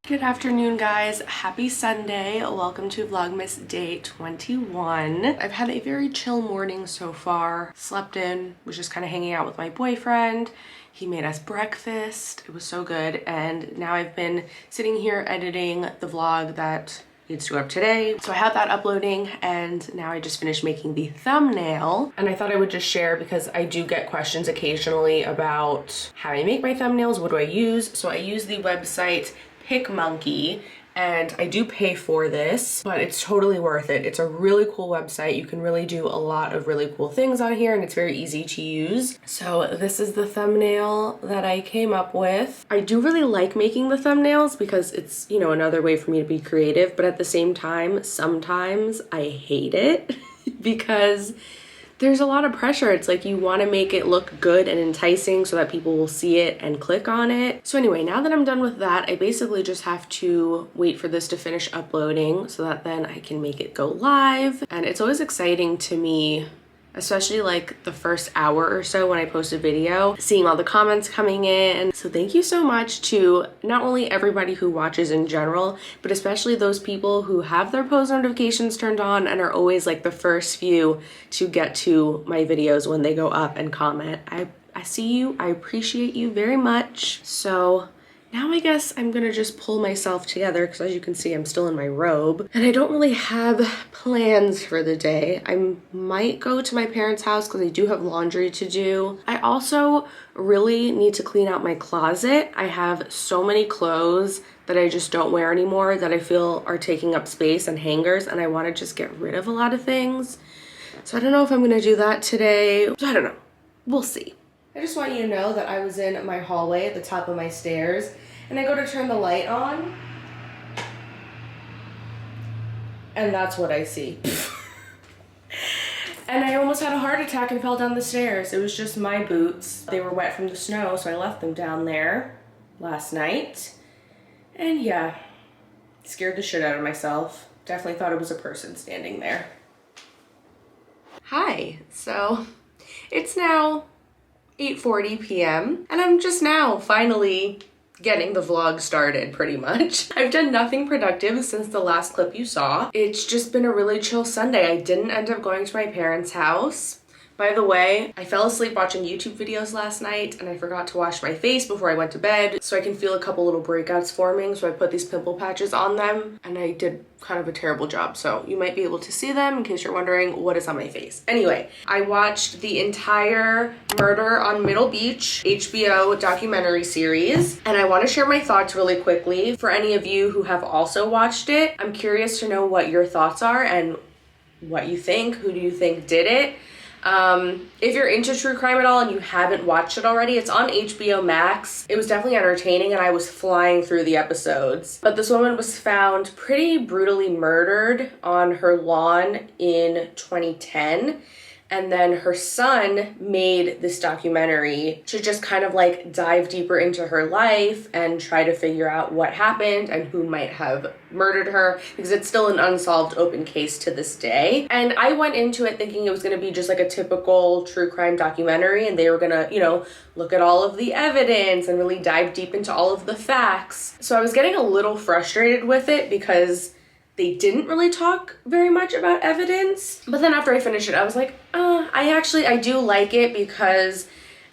Good afternoon, guys. Happy Sunday. Welcome to Vlogmas day 21. I've had a very chill morning so far. Slept in, was just kind of hanging out with my boyfriend. He made us breakfast. It was so good. And now I've been sitting here editing the vlog that needs to go up today. So I had that uploading and now I just finished making the thumbnail. And I thought I would just share because I do get questions occasionally about how I make my thumbnails. What do I use? So I use the website PicMonkey, and I do pay for this, but it's totally worth it. It's a really cool website. You can really do a lot of really cool things on here and it's very easy to use. So this is the thumbnail that I came up with. I do really like making the thumbnails because it's, you know, another way for me to be creative, but at the same time, sometimes I hate it because there's a lot of pressure. It's like you want to make it look good and enticing so that people will see it and click on it. So anyway, now that I'm done with that, I basically just have to wait for this to finish uploading so that then I can make it go live. And it's always exciting to me, especially like the first hour or so when I post a video, seeing all the comments coming in. So thank you so much to not only everybody who watches in general, but especially those people who have their post notifications turned on and are always like the first few to get to my videos when they go up and comment. I see you, I appreciate you very much. So now I guess I'm gonna just pull myself together because as you can see, I'm still in my robe and I don't really have plans for the day. I might go to my parents' house because I do have laundry to do. I also really need to clean out my closet. I have so many clothes that I just don't wear anymore that I feel are taking up space and hangers, and I want to just get rid of a lot of things. So I don't know if I'm gonna do that today. I don't know, we'll see. I just want you to know that I was in my hallway at the top of my stairs and I go to turn the light on and that's what I see. And I almost had a heart attack and fell down the stairs. It was just my boots. They were wet from the snow, so I left them down there last night. And yeah, scared the shit out of myself. Definitely thought it was a person standing there. Hi, so it's now 8:40 p.m. and I'm just now finally getting the vlog started pretty much. I've done nothing productive since the last clip you saw. It's just been a really chill Sunday. I didn't end up going to my parents' house. By the way, I fell asleep watching YouTube videos last night and I forgot to wash my face before I went to bed, so I can feel a couple little breakouts forming, so I put these pimple patches on them and I did kind of a terrible job, so you might be able to see them in case you're wondering what is on my face. Anyway, I watched the entire Murder on Middle Beach HBO documentary series and I want to share my thoughts really quickly. For any of you who have also watched it, I'm curious to know what your thoughts are and what you think. Who do you think did it? If you're into true crime at all and you haven't watched it already, it's on HBO Max. It was definitely entertaining and I was flying through the episodes. But this woman was found pretty brutally murdered on her lawn in 2010. And then her son made this documentary to just kind of like dive deeper into her life and try to figure out what happened and who might have murdered her, because it's still an unsolved open case to this day. And I went into it thinking it was going to be just like a typical true crime documentary and they were gonna, you know, look at all of the evidence and really dive deep into all of the facts. So I was getting a little frustrated with it because they didn't really talk very much about evidence. But then after I finished it, I was like, I do like it because,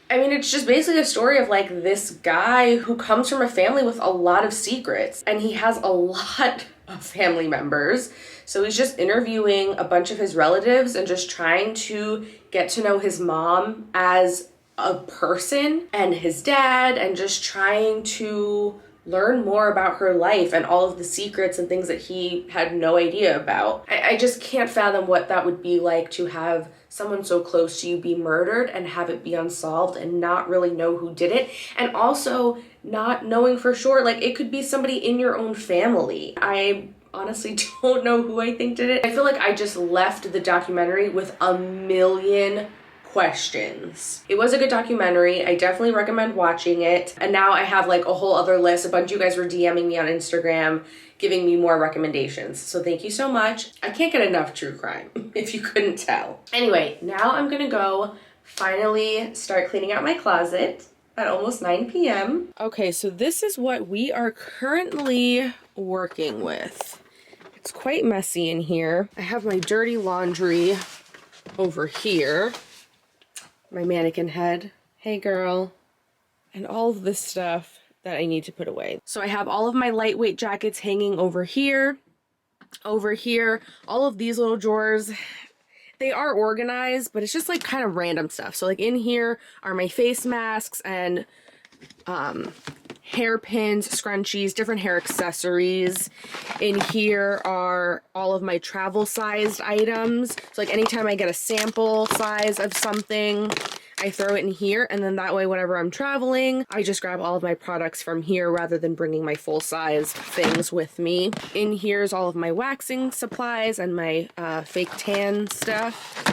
I mean, it's just basically a story of like this guy who comes from a family with a lot of secrets and he has a lot of family members. So he's just interviewing a bunch of his relatives and just trying to get to know his mom as a person and his dad and just trying to learn more about her life and all of the secrets and things that he had no idea about. I just can't fathom what that would be like to have someone so close to you be murdered and have it be unsolved and not really know who did it. And also not knowing for sure, like it could be somebody in your own family. I honestly don't know who I think did it. I feel like I just left the documentary with a million questions. It was a good documentary. I definitely recommend watching it. And now I have like a whole other list. A bunch of you guys were DMing me on Instagram giving me more recommendations. So thank you so much. I can't get enough true crime, if you couldn't tell. Anyway, now I'm gonna go finally start cleaning out my closet. at almost 9 p.m. Okay, so this is what we are currently working with. It's quite messy in here. I have my dirty laundry over here. My mannequin head. Hey girl. And all of this stuff that I need to put away. So I have all of my lightweight jackets hanging over here. Over here, all of these little drawers, they are organized, but it's just like kind of random stuff. So like in here are my face masks and hairpins, scrunchies, different hair accessories. In here are all of my travel sized items. So like anytime I get a sample size of something, I throw it in here, and then that way whenever I'm traveling, I just grab all of my products from here rather than bringing my full-size things with me. In here is all of my waxing supplies and my fake tan stuff.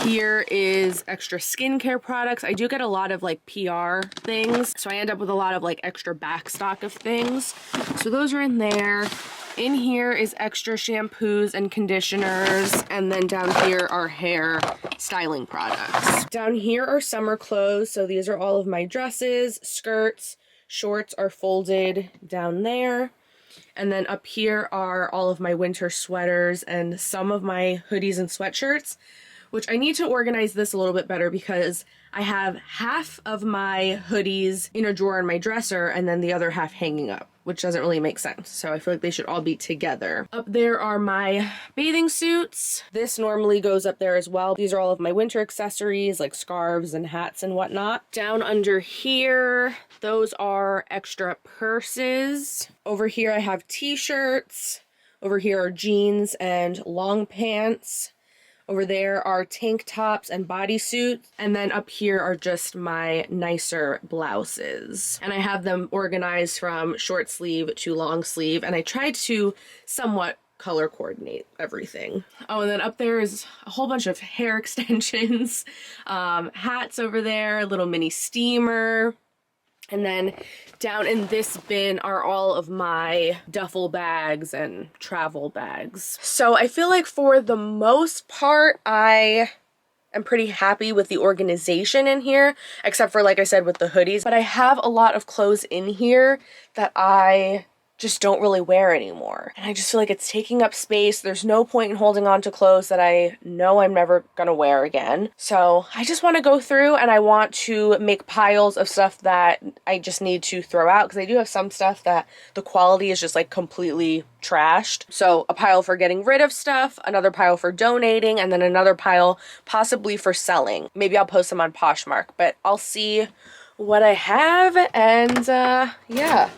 Here is extra skincare products. I do get a lot of like PR things, so I end up with a lot of like extra back stock of things. So those are in there. In here is extra shampoos and conditioners, and then down here are hair styling products. Down here are summer clothes, so these are all of my dresses, skirts, shorts are folded down there. And then up here are all of my winter sweaters and some of my hoodies and sweatshirts, which I need to organize this a little bit better because I have half of my hoodies in a drawer in my dresser and then the other half hanging up, which doesn't really make sense. So I feel like they should all be together. Up there are my bathing suits. This normally goes up there as well. These are all of my winter accessories like scarves and hats and whatnot. Down under here, those are extra purses. Over here I have t-shirts. Over here are jeans and long pants. Over there are tank tops and bodysuits, and then up here are just my nicer blouses. And I have them organized from short sleeve to long sleeve, and I tried to somewhat color coordinate everything. Oh, and then up there is a whole bunch of hair extensions, hats over there, a little mini steamer. And then down in this bin are all of my duffel bags and travel bags. So I feel like for the most part, I am pretty happy with the organization in here, except for, like I said, with the hoodies. But I have a lot of clothes in here that I just don't really wear anymore. And I just feel like it's taking up space. There's no point in holding on to clothes that I know I'm never gonna wear again. So I just want to go through and I want to make piles of stuff that I just need to throw out, because I do have some stuff that the quality is just like completely trashed. So a pile for getting rid of stuff, another pile for donating, and then another pile possibly for selling. Maybe I'll post them on Poshmark, but I'll see what I have, and yeah.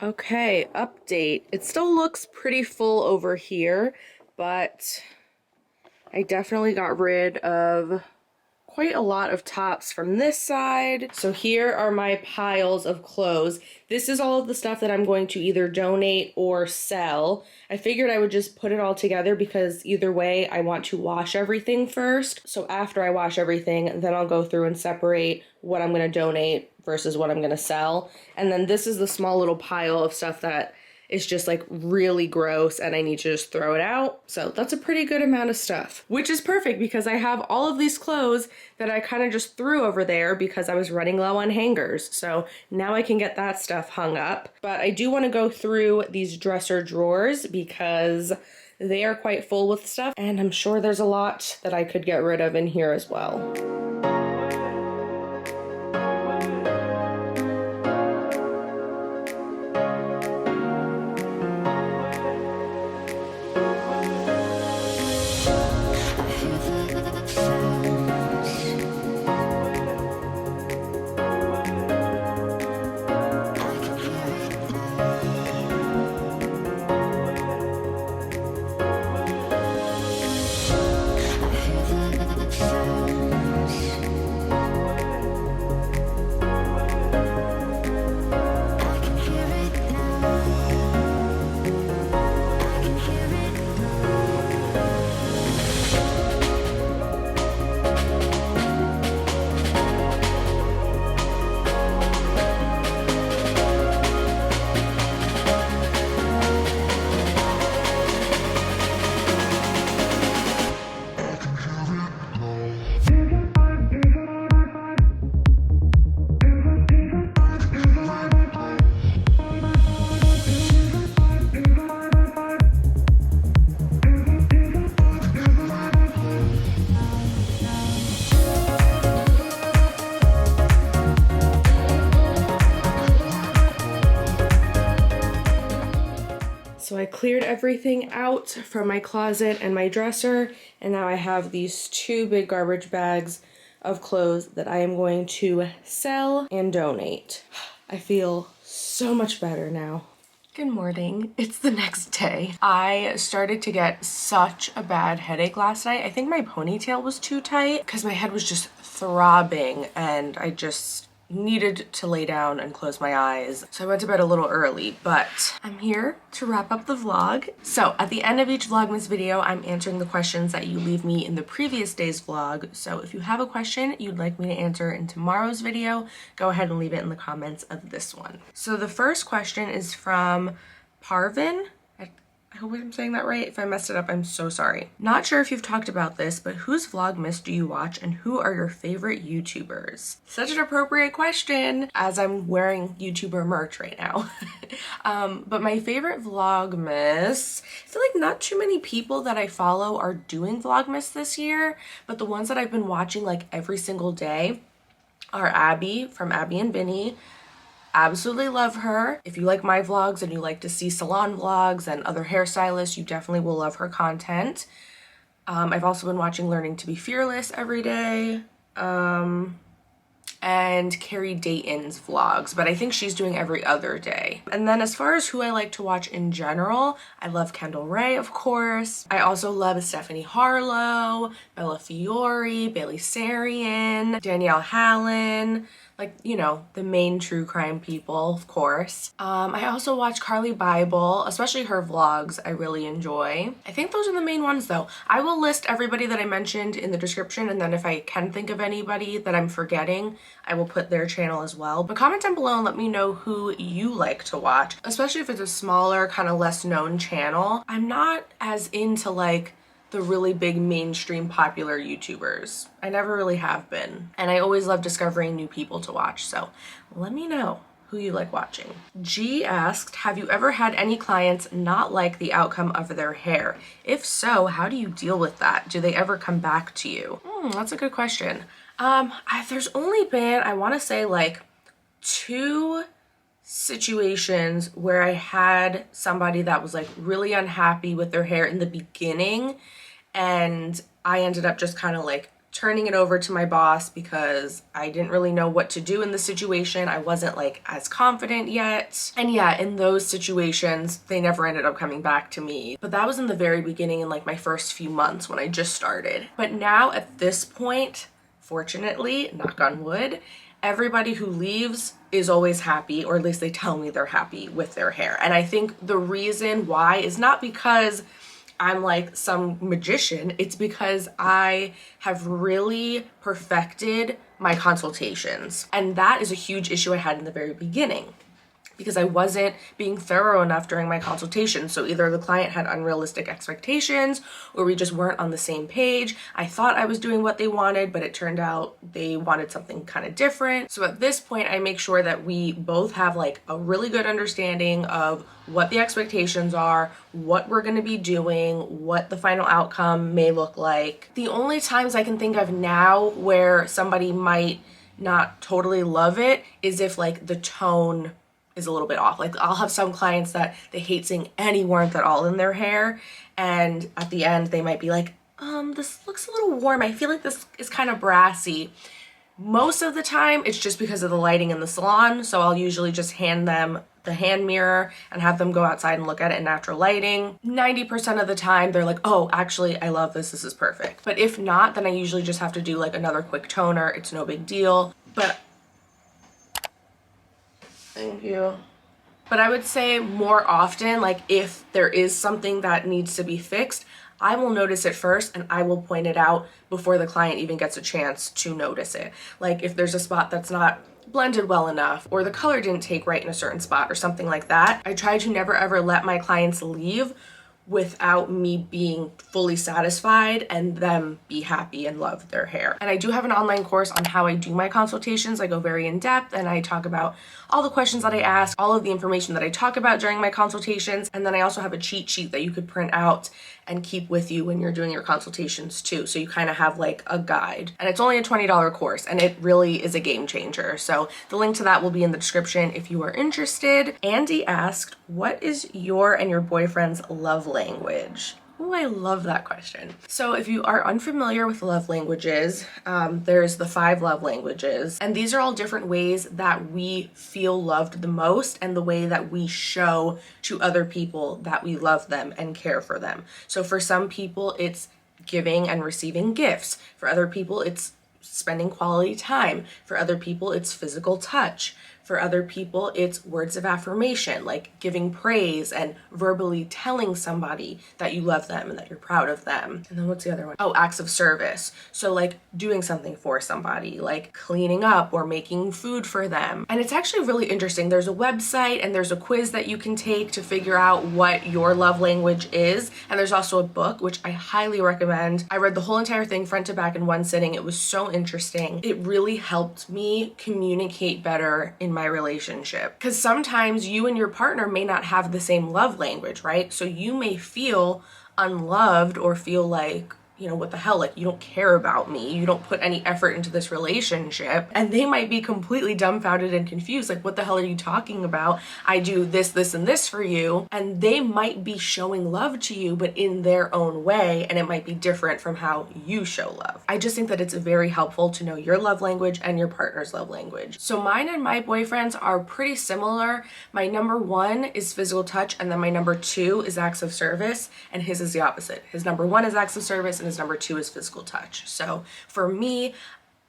Okay, update. It still looks pretty full over here, but I definitely got rid of quite a lot of tops from this side. So here are my piles of clothes. This is all of the stuff that I'm going to either donate or sell. I figured I would just put it all together because either way I want to wash everything first. So after I wash everything, then I'll go through and separate what I'm going to donate versus what I'm going to sell. And then this is the small little pile of stuff that is just like really gross and I need to just throw it out. So that's a pretty good amount of stuff, which is perfect because I have all of these clothes that I kind of just threw over there because I was running low on hangers. So now I can get that stuff hung up. But I do want to go through these dresser drawers because they are quite full with stuff and I'm sure there's a lot that I could get rid of in here as well. So I cleared everything out from my closet and my dresser, and now I have these two big garbage bags of clothes that I am going to sell and donate. I feel so much better now. Good morning. It's the next day. I started to get such a bad headache last night. I think my ponytail was too tight because my head was just throbbing and I just needed to lay down and close my eyes. So I went to bed a little early, but I'm here to wrap up the vlog. So at the end of each Vlogmas video, I'm answering the questions that you leave me in the previous day's vlog. So if you have a question you'd like me to answer in tomorrow's video, go ahead and leave it in the comments of this one. So the first question is from Parvin. I hope I'm saying that right. If I messed it up, I'm so sorry. Not sure if you've talked about this, but whose Vlogmas do you watch and who are your favorite YouTubers? Such an appropriate question as I'm wearing YouTuber merch right now. But my favorite Vlogmas, I feel like not too many people that I follow are doing Vlogmas this year, but the ones that I've been watching like every single day are Abby from Abby and Vinny. Absolutely love her. If you like my vlogs and you like to see salon vlogs and other hairstylists, you definitely will love her content. I've also been watching Learning to be Fearless every day. And Carrie Dayton's vlogs, but I think she's doing every other day. And then as far as who I like to watch in general, I love Kendall Rae, of course. I also love Stephanie Harlow, Bella Fiore, Bailey Sarian, Danielle Hallen, like, you know, the main true crime people, of course. I also watch Carly Bible, especially her vlogs I really enjoy. I think those are the main ones though. I will list everybody that I mentioned in the description, and then if I can think of anybody that I'm forgetting, I will put their channel as well. But comment down below and let me know who you like to watch, especially if it's a smaller, kind of less known channel. I'm not as into like the really big mainstream popular YouTubers. I never really have been. And I always love discovering new people to watch. So let me know who you like watching. G asked, have you ever had any clients not like the outcome of their hair? If so, how do you deal with that? Do they ever come back to you? That's a good question. There's only been, I want to say like 2 situations where I had somebody that was like really unhappy with their hair in the beginning, and I ended up just kind of like turning it over to my boss because I didn't really know what to do in the situation. I wasn't like as confident yet. And yeah, in those situations, they never ended up coming back to me. But that was in the very beginning, in like my first few months when I just started. But now at this point, fortunately, knock on wood, everybody who leaves is always happy, or at least they tell me they're happy with their hair. And I think the reason why is not because I'm like some magician, it's because I have really perfected my consultations. And that is a huge issue I had in the very beginning, because I wasn't being thorough enough during my consultation. So either the client had unrealistic expectations or we just weren't on the same page. I thought I was doing what they wanted, but it turned out they wanted something kind of different. So at this point, I make sure that we both have like a really good understanding of what the expectations are, what we're gonna be doing, what the final outcome may look like. The only times I can think of now where somebody might not totally love it is if like the tone is a little bit off. Like I'll have some clients that they hate seeing any warmth at all in their hair, and at the end they might be like, this looks a little warm. I feel like this is kind of brassy. Most of the time it's just because of the lighting in the salon, so I'll usually just hand them the hand mirror and have them go outside and look at it in natural lighting. 90% of the time they're like, oh, actually I love this is perfect. But if not, then I usually just have to do like another quick toner. It's no big deal. But thank you. But I would say more often, like if there is something that needs to be fixed, I will notice it first and I will point it out before the client even gets a chance to notice it. Like if there's a spot that's not blended well enough, or the color didn't take right in a certain spot or something like that, I try to never ever let my clients leave without me being fully satisfied and them be happy and love their hair. And I do have an online course on how I do my consultations. I go very in depth and I talk about all the questions that I ask, all of the information that I talk about during my consultations. And then I also have a cheat sheet that you could print out and keep with you when you're doing your consultations too. So you kind of have like a guide. And it's only a $20 course and it really is a game changer. So the link to that will be in the description if you are interested. Andy asked, what is your and your boyfriend's love language? Oh, I love that question. So if you are unfamiliar with love languages, there's the 5 love languages, and these are all different ways that we feel loved the most and the way that we show to other people that we love them and care for them. So for some people, it's giving and receiving gifts. For other people, it's spending quality time. For other people, it's physical touch. For other people, it's words of affirmation, like giving praise and verbally telling somebody that you love them and that you're proud of them. And then what's the other one? Oh, acts of service. So like doing something for somebody, like cleaning up or making food for them. And it's actually really interesting. There's a website and there's a quiz that you can take to figure out what your love language is. And there's also a book, which I highly recommend. I read the whole entire thing front to back in one sitting. It was so interesting. It really helped me communicate better in my relationship, because sometimes you and your partner may not have the same love language, right? So you may feel unloved or feel like, you know, what the hell, like you don't care about me, you don't put any effort into this relationship, and they might be completely dumbfounded and confused, like what the hell are you talking about? I do this, this, and this for you, and they might be showing love to you, but in their own way, and it might be different from how you show love. I just think that it's very helpful to know your love language and your partner's love language. So mine and my boyfriend's are pretty similar. My number 1 is physical touch, and then my number 2 is acts of service, and his is the opposite. His number 1 is acts of service, and his number 2 is physical touch. So for me,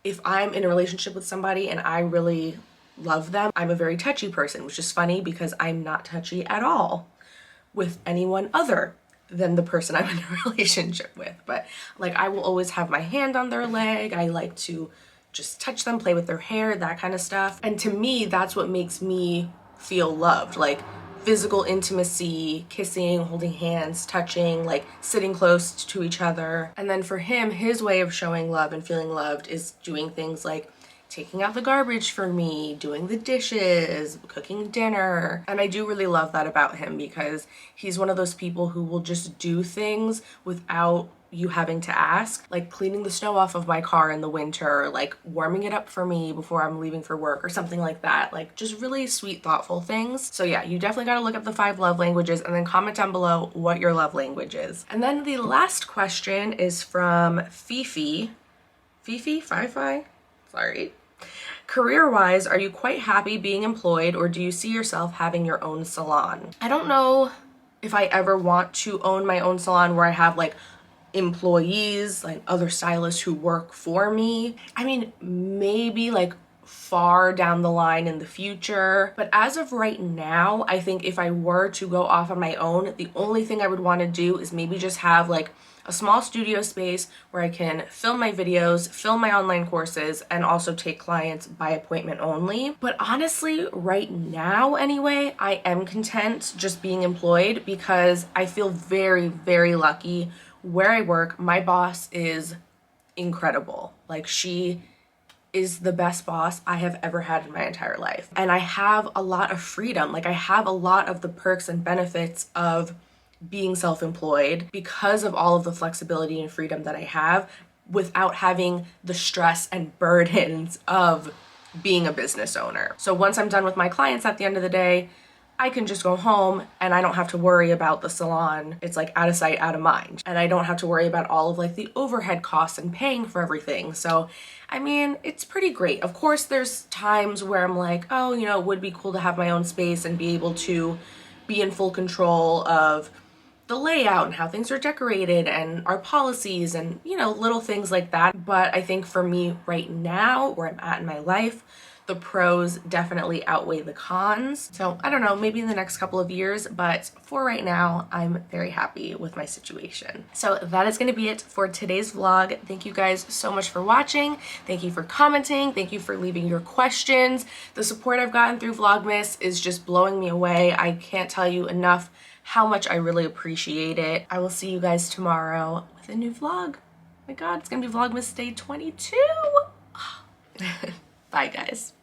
if I'm in a relationship with somebody and I really love them, I'm a very touchy person, which is funny because I'm not touchy at all with anyone other than the person I'm in a relationship with. But like I will always have my hand on their leg. I like to just touch them, play with their hair, that kind of stuff. And to me, that's what makes me feel loved. Like physical intimacy, kissing, holding hands, touching, like sitting close to each other. And then for him, his way of showing love and feeling loved is doing things like taking out the garbage for me, doing the dishes, cooking dinner. And I do really love that about him, because he's one of those people who will just do things without you having to ask, like cleaning the snow off of my car in the winter, like warming it up for me before I'm leaving for work or something like that. Like just really sweet, thoughtful things. So yeah, you definitely got to look up the 5 love languages and then comment down below what your love language is. And then the last question is from Fifi Fi-Fi? Sorry. Career-wise, are you quite happy being employed, or do you see yourself having your own salon? I don't know if I ever want to own my own salon where I have like employees, like other stylists who work for me. I mean, maybe like far down the line in the future. But as of right now, I think if I were to go off on my own, the only thing I would want to do is maybe just have like a small studio space where I can film my videos, film my online courses, and also take clients by appointment only. But honestly, right now anyway, I am content just being employed because I feel very, very lucky where I work. My boss is incredible. Like, she is the best boss I have ever had in my entire life. And I have a lot of freedom. Like, I have a lot of the perks and benefits of being self-employed because of all of the flexibility and freedom that I have without having the stress and burdens of being a business owner. So once I'm done with my clients at the end of the day, I can just go home and I don't have to worry about the salon. It's like out of sight, out of mind. And I don't have to worry about all of like the overhead costs and paying for everything. So, I mean, it's pretty great. Of course, there's times where I'm like, oh, you know, it would be cool to have my own space and be able to be in full control of the layout and how things are decorated and our policies and, you know, little things like that. But I think for me right now, where I'm at in my life, the pros definitely outweigh the cons. So I don't know, maybe in the next couple of years, but for right now, I'm very happy with my situation. So that is gonna be it for today's vlog. Thank you guys so much for watching. Thank you for commenting. Thank you for leaving your questions. The support I've gotten through Vlogmas is just blowing me away. I can't tell you enough how much I really appreciate it. I will see you guys tomorrow with a new vlog. Oh my God, it's gonna be Vlogmas day 22. Bye guys.